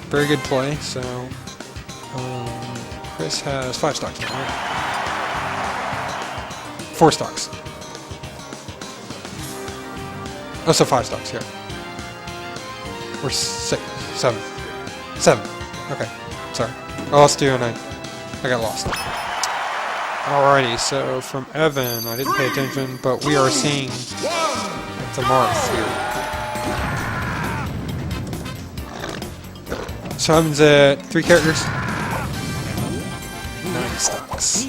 Very good play. So Chris has 5 stocks now, right? 4 stocks. Oh, so 5 stocks, yeah. Or 6, 7. 7. Okay, sorry. I lost 2 and I got lost. Alrighty, so from Evan, I didn't pay attention, but we are seeing the Marth here. So Evan's at 3 characters. 9 stocks.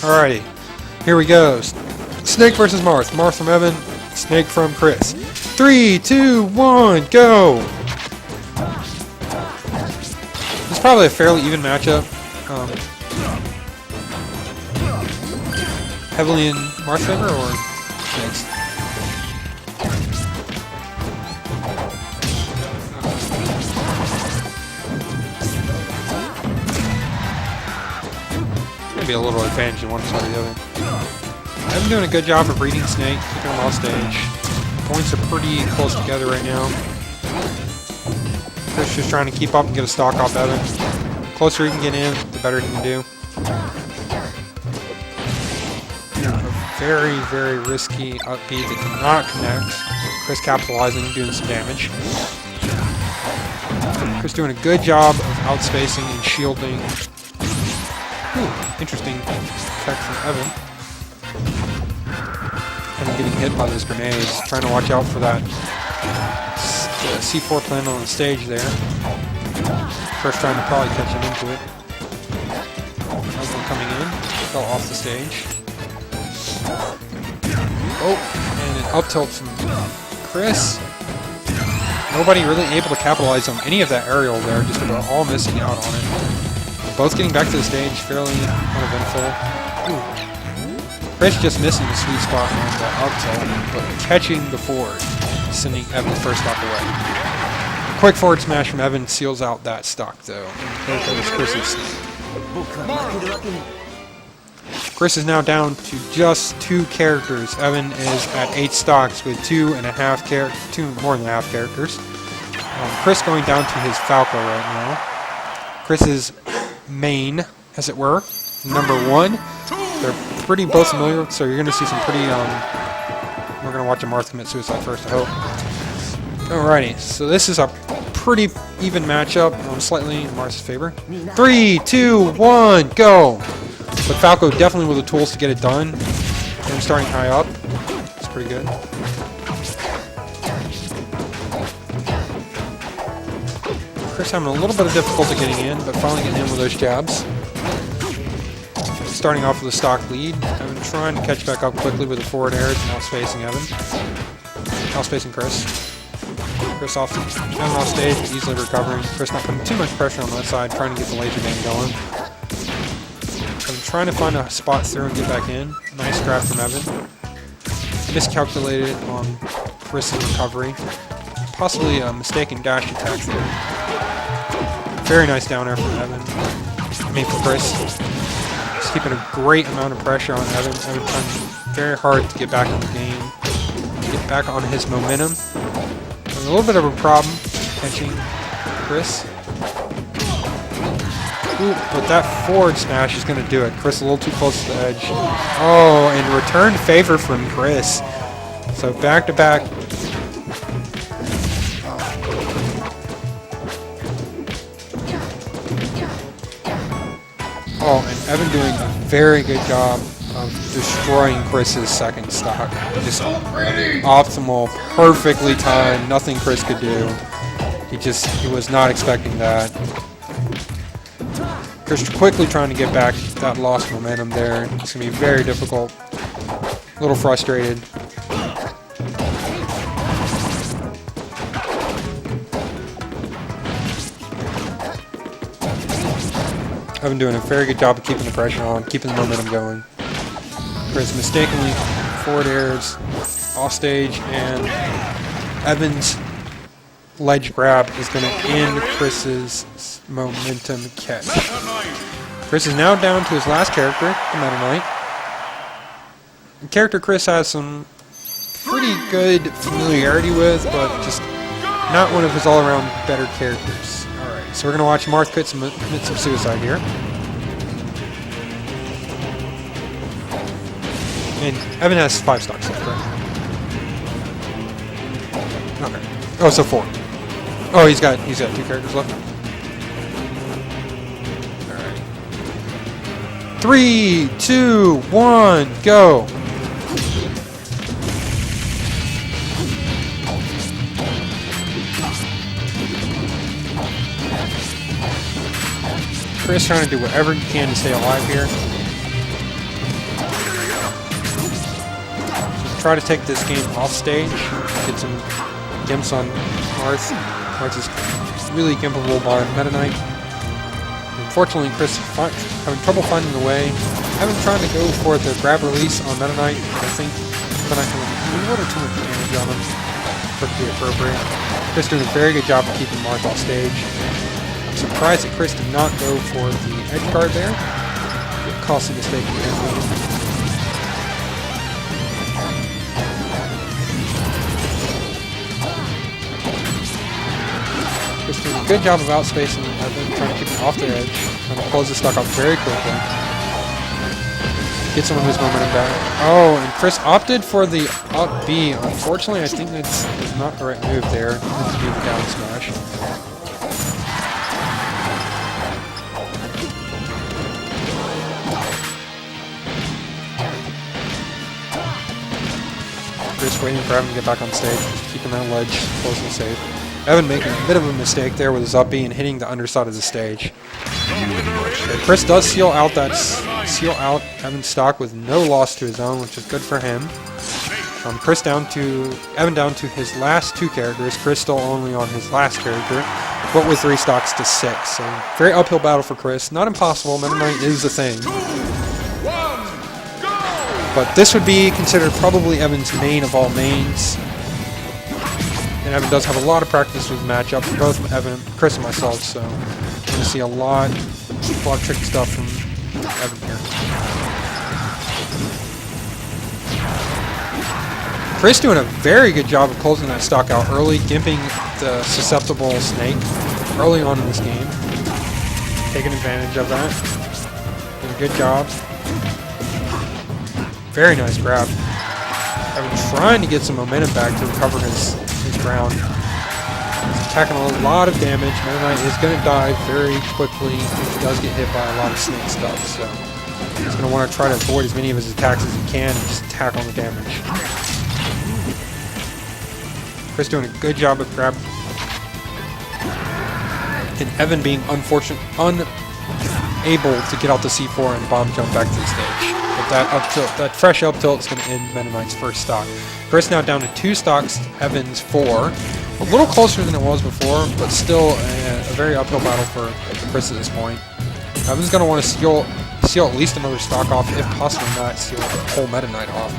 Alrighty, here we go. Snake versus Marth. Marth from Evan, Snake from Chris. 3, 2, 1, go! It's probably a fairly even matchup. Heavily in Marth's favor or Snake's? Maybe a little advantage in one side or the other. I'm doing a good job of reading Snake, keeping him off stage. Points are pretty close together right now. Chris just trying to keep up and get a stock off Evan. The closer he can get in, the better he can do. Very, very risky up B that cannot connect. Chris capitalizing, doing some damage. Chris doing a good job of outspacing and shielding. Ooh, interesting attack from Evan. Kind of getting hit by those grenades. Trying to watch out for that C4 plant on the stage there. Chris trying to probably catch him into it. Evan coming in. Fell off the stage. Oh, and an up tilt from Chris. Nobody really able to capitalize on any of that aerial there, just about all missing out on it. Both getting back to the stage fairly uneventful. Ooh. Chris just missing the sweet spot on the up tilt, but catching the forward, sending Evan the first stock away. Quick forward smash from Evan seals out that stock though. There goes Chris's Snake. Chris is now down to just 2 characters. Evan is at 8 stocks with 2.5 characters, more than half characters. Chris going down to his Falco right now. Chris's main, as it were, number 1. They're pretty both familiar, so you're going to see some pretty. We're going to watch a Marth commit suicide first, I hope. Alrighty, so this is a pretty even matchup, slightly in Marth's favor. 3, 2, 1, go! But Falco definitely with the tools to get it done. And starting high up. It's pretty good. Chris having a little bit of difficulty getting in, but finally getting in with those jabs. Starting off with a stock lead. Evan trying to catch back up quickly with the forward airs and outspacing Evan. Outspacing Chris. Chris off stage, easily recovering. Chris not putting too much pressure on that side, trying to get the laser game going. I'm trying to find a spot through and get back in. Nice grab from Evan. Miscalculated on Chris's recovery. Possibly a mistaken dash attack there. Very nice down air from Evan. I mean for Chris. Just keeping a great amount of pressure on Evan. Evan trying very hard to get back in the game. Get back on his momentum. Having a little bit of a problem catching Chris. Ooh, but that forward smash is going to do it. Chris a little too close to the edge. Oh, and return favor from Chris. So back to back. Oh, and Evan doing a very good job of destroying Chris's second stock. Just optimal, perfectly timed, nothing Chris could do. He was not expecting that. Chris quickly trying to get back that lost momentum there. It's going to be very difficult. A little frustrated. I've been doing a very good job of keeping the pressure on, keeping the momentum going. Chris mistakenly forward airs off stage, and Evan's ledge grab is going to end Chris's momentum catch. Chris is now down to his last character, the Meta Knight. The character Chris has some pretty good familiarity with, but just not one of his all-around better characters. Alright, so we're going to watch Marth commit some suicide here. And Evan has 5 stocks left, right? Okay. Oh, so 4. Oh, he's got 2 characters left. Alright. 3, 2, 1, go! Chris trying to do whatever he can to stay alive here. So try to take this game off stage. Get some gimps on Marth. Marth is really gimpable by Meta Knight. Unfortunately, Chris having trouble finding the way. Having tried to go for the grab release on Meta Knight. I think Meta Knight can do a little too much damage on him. Perfectly appropriate. Chris doing a very good job of keeping Marth off stage. Surprised that Chris did not go for the edge guard there. A costly mistake again. Chris doing a good job of outspacing Evan, trying to keep him off the edge, trying to close the stock off very quickly. Get some of his momentum back. Oh, and Chris opted for the up B. Unfortunately, I think that's not the right move there. It needs to be the down smash. Just waiting for Evan to get back on stage, keeping that ledge close and safe. Evan making a bit of a mistake there with his up B and hitting the underside of the stage. Okay, Chris does seal out Evan's stock with no loss to his own, which is good for him. Evan down to his last 2 characters. Chris still only on his last character, but with 3 stocks to 6. So very uphill battle for Chris. Not impossible. Meta Knight is a thing. But this would be considered probably Evan's main of all mains. And Evan does have a lot of practice with matchup for both Chris and myself, so you're going to see a lot of tricky stuff from Evan here. Chris doing a very good job of closing that stock out early, gimping the susceptible Snake early on in this game. Taking advantage of that. Doing a good job. Very nice grab. Evan trying to get some momentum back to recover his ground. He's attacking a lot of damage. Meta Knight is going to die very quickly if he does get hit by a lot of Snake stuff. So he's going to want to try to avoid as many of his attacks as he can and just attack on the damage. Chris doing a good job of grab. And Evan being unable to get out the C4 and bomb jump back to the stage. That fresh up tilt is going to end Meta Knight's first stock. Chris now down to 2 stocks, Evan's 4. A little closer than it was before, but still a very uphill battle for Chris at this point. Evan's going to want to seal at least another stock off, if possibly not seal the whole Meta Knight off.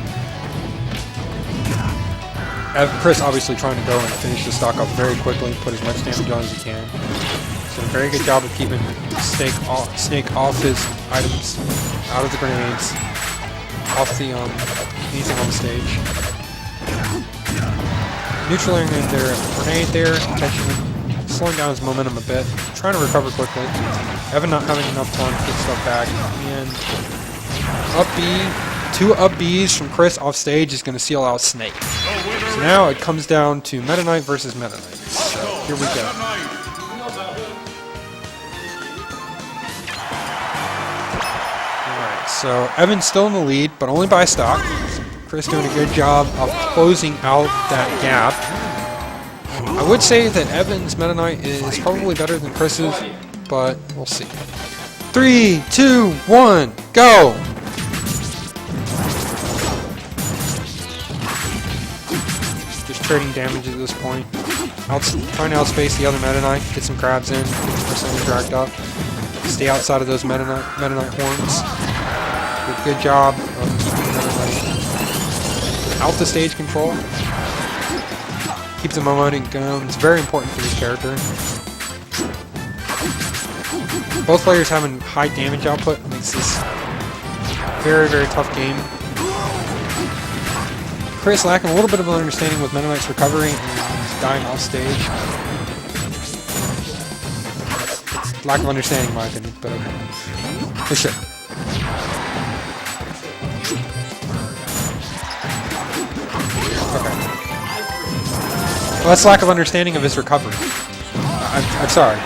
Chris obviously trying to go and finish the stock off very quickly, put as much damage on as he can. So a very good job of keeping Snake off his items, out of the grenades, off the anything on the stage. Neutraling their grenade there, catching him, slowing down his momentum a bit, trying to recover quickly. Evan not having enough time to get stuff back, and up B, 2 up Bs from Chris off stage is going to seal out Snake. So now it comes down to Meta Knight versus Meta Knight. So here we go. So Evan's still in the lead, but only by stock. Chris doing a good job of closing out that gap. I would say that Evan's Meta Knight is probably better than Chris's, but we'll see. 3, 2, 1, go! Just trading damage at this point. Trying to outspace the other Meta Knight, get some crabs in, get the percentage racked up. Stay outside of those Meta Knight horns. Good job of keeping Meta Knight out the stage control. Keep the momentum going. It's very important for this character. Both players having high damage output makes this very, very tough game. Chris lacking a little bit of an understanding with Meta Knight's recovery and dying off stage. It's lack of understanding, in my opinion, but okay. For sure. Okay. Well, that's lack of understanding of his recovery. I'm sorry.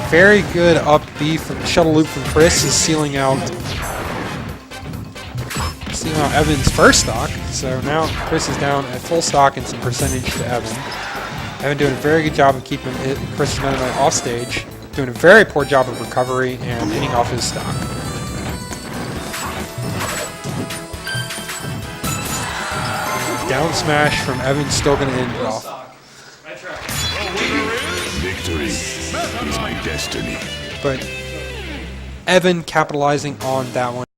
Very good up B from shuttle loop from Chris is sealing out Evan's first stock. So now Chris is down at full stock and some percentage to Evan. Evan doing a very good job of keeping Chris's Meta Knight off stage. Doing a very poor job of recovery and hitting off his stock. Down smash from Evan, still going to end it off. Victory is my destiny. But Evan capitalizing on that one.